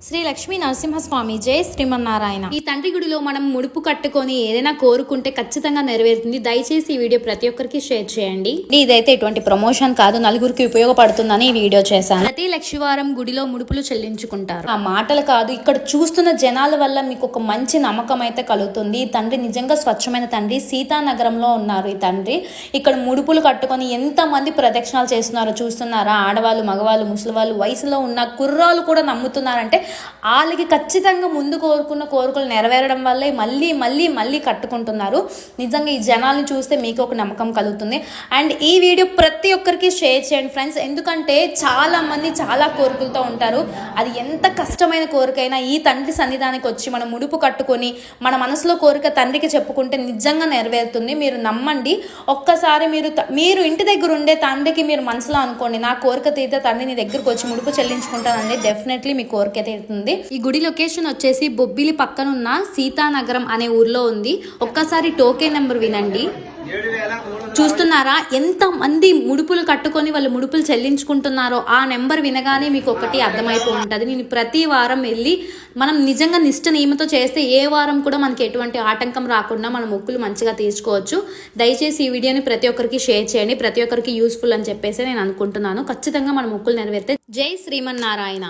శ్రీ లక్ష్మీ నరసింహస్వామి జై శ్రీమన్నారాయణ. ఈ తండ్రి గుడిలో మనం ముడుపు కట్టుకొని ఏదైనా కోరుకుంటే ఖచ్చితంగా నెరవేరుతుంది. దయచేసి ఈ వీడియో ప్రతి ఒక్కరికి షేర్ చేయండి. ఇదైతే ఎటువంటి ప్రమోషన్ కాదు, నలుగురికి ఉపయోగపడుతుందని ఈ వీడియో చేశాను. ప్రతి లక్షవారం గుడిలో ముడుపులు చెల్లించుకుంటారు. ఆ మాటలు కాదు, ఇక్కడ చూస్తున్న జనాల వల్ల మీకు ఒక మంచి నమ్మకం అయితే కలుగుతుంది. ఈ తండ్రి నిజంగా స్వచ్ఛమైన తండ్రి. సీతానగరంలో ఉన్నారు ఈ తండ్రి. ఇక్కడ ముడుపులు కట్టుకొని ఎంత మంది ప్రదక్షిణాలు చేస్తున్నారో చూస్తున్నారా? ఆడవాళ్ళు, మగవాళ్ళు, ముసలివాళ్ళు, వయసులో ఉన్న కుర్రాళ్ళు కూడా నమ్ముతున్నారంటే వాళ్ళకి ఖచ్చితంగా ముందు కోరుకున్న కోరికలు నెరవేరడం వల్లే మళ్ళీ మళ్ళీ మళ్ళీ కట్టుకుంటున్నారు. నిజంగా ఈ జనాల్ని చూస్తే మీకు ఒక నమ్మకం కలుగుతుంది. అండ్ ఈ వీడియో ప్రతి ఒక్కరికి షేర్ చేయండి ఫ్రెండ్స్. ఎందుకంటే చాలా మంది చాలా కోరికలతో ఉంటారు. అది ఎంత కష్టమైన కోరికైనా ఈ తండ్రి సన్నిధానికి వచ్చి మనం ముడుపు కట్టుకొని మన మనసులో కోరిక తండ్రికి చెప్పుకుంటే నిజంగా నెరవేరుతుంది. మీరు నమ్మండి. ఒక్కసారి మీరు ఇంటి దగ్గర ఉండే తండ్రికి మీరు మనసులో అనుకోండి, నా కోరిక తీరితే తండ్రి నీ దగ్గరకు వచ్చి ముడుపు చెల్లించుకుంటానండి. డెఫినెట్లీ మీ కోరిక తీరుతుంది. ఈ గుడి లొకేషన్ వచ్చేసి బొబ్బిలి పక్కనున్న సీతానగరం అనే ఊర్లో ఉంది. ఒక్కసారి టోకెన్ నెంబర్ వినండి. చూస్తున్నారా ఎంత మంది ముడుపులు కట్టుకొని వాళ్ళు ముడుపులు చెల్లించుకుంటున్నారో? ఆ నెంబర్ వినగానే మీకు ఒకటి అర్థమైపో ఉంటుంది. నేను ప్రతి వారం వెళ్ళి మనం నిజంగా నిష్ట నియమతో చేస్తే ఏ వారం కూడా మనకి ఎటువంటి ఆటంకం రాకుండా మన మొక్కులు మంచిగా తీర్చుకోవచ్చు. దయచేసి ఈ వీడియోని ప్రతి ఒక్కరికి షేర్ చేయండి. ప్రతి ఒక్కరికి యూస్ఫుల్ అని చెప్పేసి నేను అనుకుంటున్నాను. ఖచ్చితంగా మన మొక్కులు నెరవేరితే జై శ్రీమన్నారాయణ.